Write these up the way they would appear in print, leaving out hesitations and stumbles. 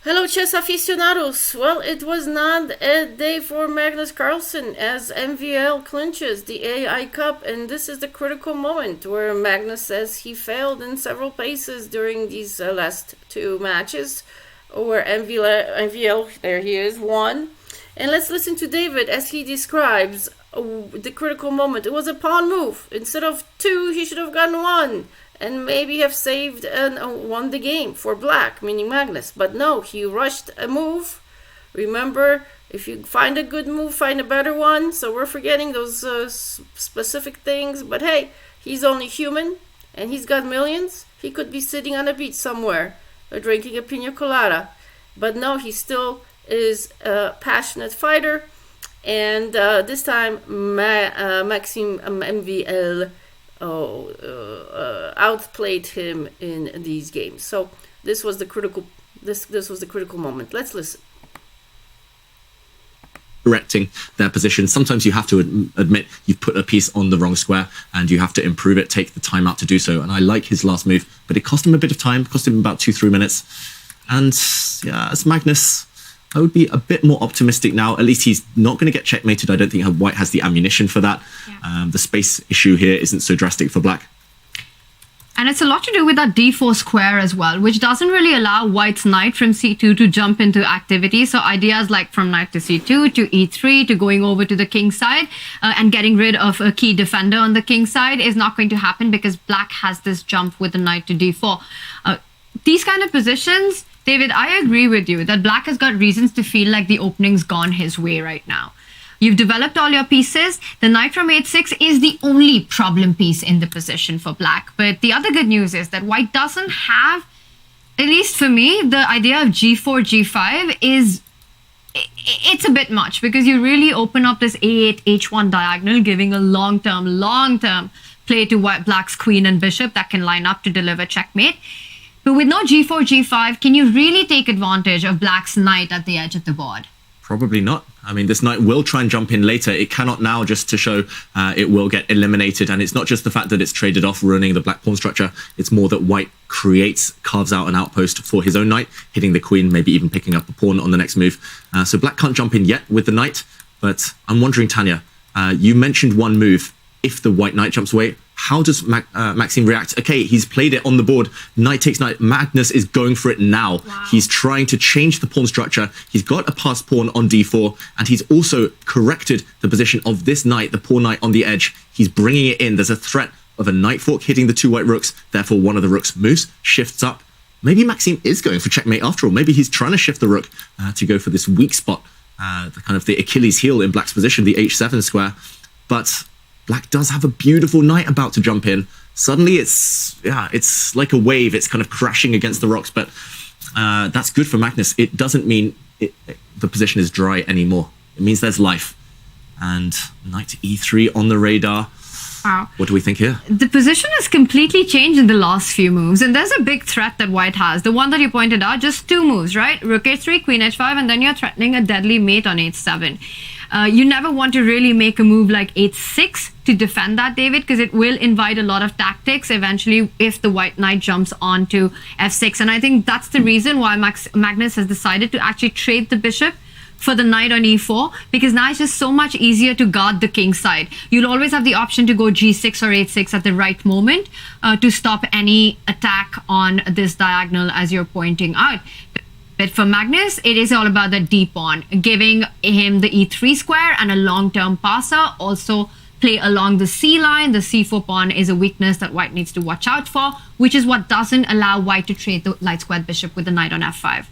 Hello, chess aficionados. Well, it was not a day for Magnus Carlsen as MVL clinches the AI Cup, and this is the critical moment where Magnus says he failed in several places during these last two matches, where MVL, there he is, won. And let's listen to David as he describes the critical moment. It was a pawn move. Instead of two, he should have gotten one, and maybe have saved and won the game for black, meaning Magnus. But no, he rushed a move. Remember, if you find a good move, find a better one. So we're forgetting those specific things. But hey, he's only human, and he's got millions. He could be sitting on a beach somewhere, or drinking a pina colada. But no, he still is a passionate fighter. And this time, Maxime MVL outplayed him in these games. So this was the critical moment. Let's listen. Correcting their position. Sometimes you have to admit you've put a piece on the wrong square and you have to improve it, take the time out to do so. And I like his last move, but it cost him a bit of time, cost him about 2-3 minutes. And yeah, as Magnus, I would be a bit more optimistic now. At least he's not going to get checkmated. I don't think White has the ammunition for that. Yeah. The space issue here isn't so drastic for Black. And it's a lot to do with that d4 square as well, which doesn't really allow White's knight from c2 to jump into activity. So ideas like from knight to c2 to e3 to going over to the king side and getting rid of a key defender on the king side is not going to happen because Black has this jump with the knight to d4. These kind of positions, David, I agree with you that Black has got reasons to feel like the opening's gone his way right now. You've developed all your pieces. The knight from h6 is the only problem piece in the position for Black. But the other good news is that White doesn't have, at least for me, the idea of g4, g5 is, it's a bit much because you really open up this a8, h1 diagonal, giving a long-term play to Black's queen and bishop that can line up to deliver checkmate. But with no g4, g5, can you really take advantage of Black's knight at the edge of the board? Probably not. I mean, this knight will try and jump in later. It cannot now, just to show it will get eliminated. And it's not just the fact that it's traded off, ruining the Black pawn structure. It's more that White carves out an outpost for his own knight, hitting the queen, maybe even picking up the pawn on the next move. So Black can't jump in yet with the knight. But I'm wondering, Tanya, you mentioned one move. If the White knight jumps away, how does Maxime react? Okay, he's played it on the board. Knight takes knight. Magnus is going for it now. Wow. He's trying to change the pawn structure. He's got a passed pawn on d4, and he's also corrected the position of this knight, the pawn knight on the edge. He's bringing it in. There's a threat of a knight fork hitting the two white rooks. Therefore, one of the rooks moves, shifts up. Maybe Maxime is going for checkmate after all. Maybe he's trying to shift the rook to go for this weak spot, the kind of the Achilles heel in Black's position, the h7 square. But Black does have a beautiful knight about to jump in. Suddenly it's like a wave. It's kind of crashing against the rocks, but that's good for Magnus. It doesn't mean the position is dry anymore. It means there's life. And knight to e3 on the radar. Wow. What do we think here? The position has completely changed in the last few moves, and there's a big threat that White has. The one that you pointed out, just two moves, right? Rook h3, queen h5, and then you're threatening a deadly mate on h7. You never want to really make a move like h6 to defend that, David, because it will invite a lot of tactics eventually if the White knight jumps onto f6. And I think that's the reason why Magnus has decided to actually trade the bishop for the knight on e4, because now it's just so much easier to guard the king side. You'll always have the option to go g6 or h6 at the right moment to stop any attack on this diagonal as you're pointing out. But for Magnus, it is all about the d pawn, giving him the e3 square and a long-term passer. Also play along the c line. The c4 pawn is a weakness that White needs to watch out for, which is what doesn't allow White to trade the light squared bishop with the knight on f5.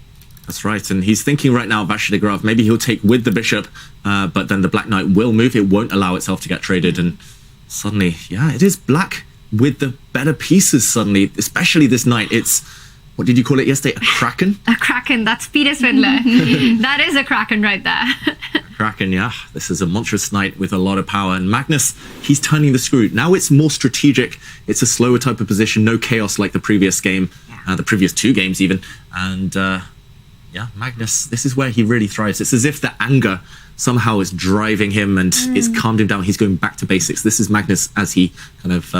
That's right, and he's thinking right now, Vashdegradov, maybe he'll take with the bishop, but then the Black knight will move. It won't allow itself to get traded, and suddenly, yeah, it is Black with the better pieces suddenly, especially this knight. It's, what did you call it yesterday? A kraken? A kraken, that's Peter Swindler. That is a kraken right there. Kraken, yeah. This is a monstrous knight with a lot of power. And Magnus, he's turning the screw. Now it's more strategic. It's a slower type of position, no chaos like the previous game, the previous two games even. And Yeah, Magnus, this is where he really thrives. It's as if the anger somehow is driving him and it's calmed him down. He's going back to basics. This is Magnus as he kind of,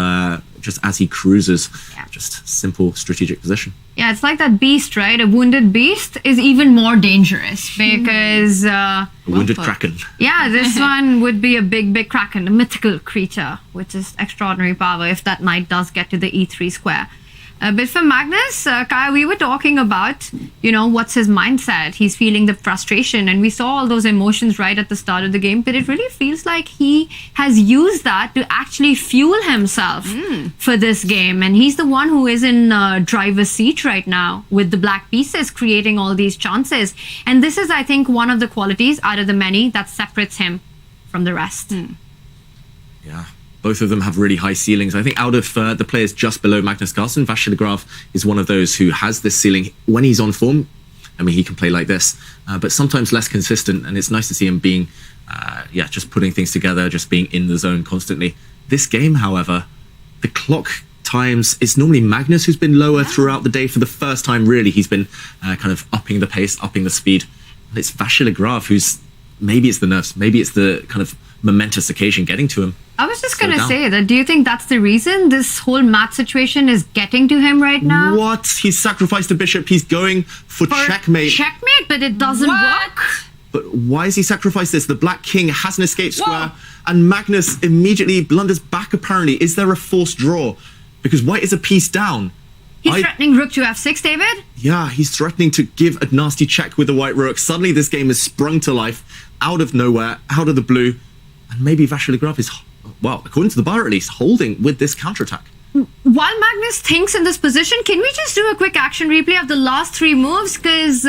just as he cruises. Yeah. Just simple strategic position. Yeah, it's like that beast, right? A wounded beast is even more dangerous because... A wounded kraken. Yeah, this one would be a big kraken, a mythical creature, which is extraordinary power if that knight does get to the e3 square. But for Magnus, Kaya, we were talking about, what's his mindset. He's feeling the frustration, and we saw all those emotions right at the start of the game, but it really feels like he has used that to actually fuel himself for this game. And he's the one who is in driver's seat right now with the black pieces creating all these chances. And this is, I think, one of the qualities out of the many that separates him from the rest. Yeah. Both of them have really high ceilings. I think out of the players just below Magnus Carlsen, Vasily Graf is one of those who has this ceiling. When he's on form, I mean, he can play like this, but sometimes less consistent. And it's nice to see him being, just putting things together, just being in the zone constantly. This game, however, the clock times, it's normally Magnus who's been lower throughout the day. For the first time, really, he's been kind of upping the pace, upping the speed. And it's Vasily Graf who's, maybe it's the nerves, maybe it's the kind of momentous occasion getting to him. I was just going to say that. Do you think that's the reason this whole match situation is getting to him right now? What? He's sacrificed a bishop. He's going for checkmate. Checkmate, but it doesn't work. But why has he sacrificed this? The black king has an escape square, and Magnus immediately blunders back, apparently. Is there a forced draw? Because white is a piece down. He's threatening rook to f6, David? Yeah, he's threatening to give a nasty check with the white rook. Suddenly this game has sprung to life, out of nowhere, out of the blue. And maybe Vasily Graf is, well, according to the bar at least, holding with this counterattack. While Magnus thinks in this position, can we just do a quick action replay of the last 3 moves? Because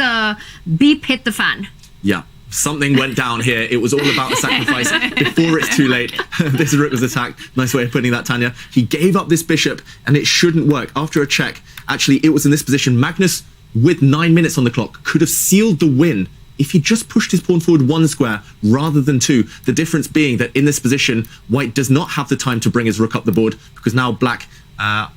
beep hit the fan. Yeah, something went down here. It was all about a sacrifice before it's too late. This rook was attacked. Nice way of putting that, Tanya. He gave up this bishop, and it shouldn't work. After a check, actually, it was in this position. Magnus, with 9 minutes on the clock, could have sealed the win if he just pushed his pawn forward 1 square rather than 2. The difference being that in this position, white does not have the time to bring his rook up the board, because now black, I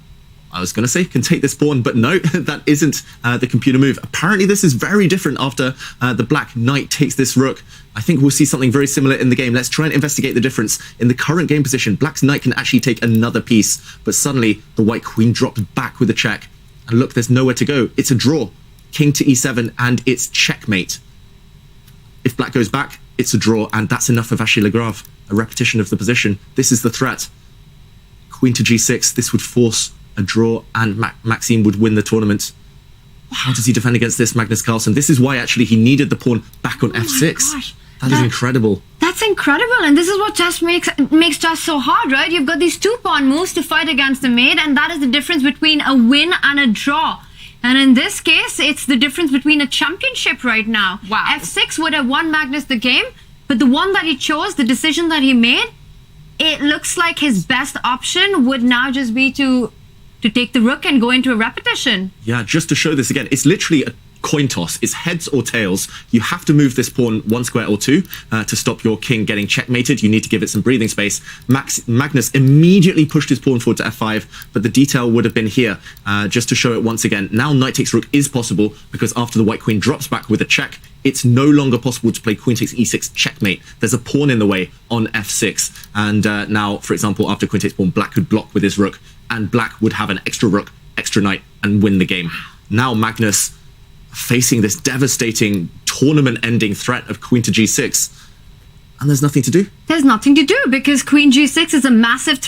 was going to say, can take this pawn, but no, that isn't the computer move. Apparently, this is very different after the black knight takes this rook. I think we'll see something very similar in the game. Let's try and investigate the difference. In the current game position, black's knight can actually take another piece, but suddenly the white queen drops back with a check. And look, there's nowhere to go. It's a draw. King to e7, and it's checkmate. If black goes back, it's a draw, and that's enough for Vasily Graf. A repetition of the position. This is the threat. Queen to g6. This would force a draw, and Maxime would win the tournament. How does he defend against this, Magnus Carlsen? This is why, actually, he needed the pawn back on f6. Gosh. That is incredible. That's incredible, and this is what chess makes chess so hard, right? You've got these 2 pawn moves to fight against the mate, and that is the difference between a win and a draw. And in this case, it's the difference between a championship right now. Wow. f6 would have won Magnus the game, but the one that he chose, the decision that he made, it looks like his best option would now just be to take the rook and go into a repetition. Yeah, just to show this again, it's literally a coin toss. It's heads or tails. You have to move this pawn 1 square or 2 to stop your king getting checkmated. You need to give it some breathing space. Magnus immediately pushed his pawn forward to f5, but the detail would have been here, just to show it once again. Now knight takes rook is possible, because after the white queen drops back with a check, it's no longer possible to play queen takes e6 checkmate. There's a pawn in the way on f6. And now, for example, after queen takes pawn, black could block with his rook, and black would have an extra rook, extra knight, and win the game. Now Magnus facing this devastating tournament-ending threat of queen to g6, and there's nothing to do. There's nothing to do, because queen g6 is a massive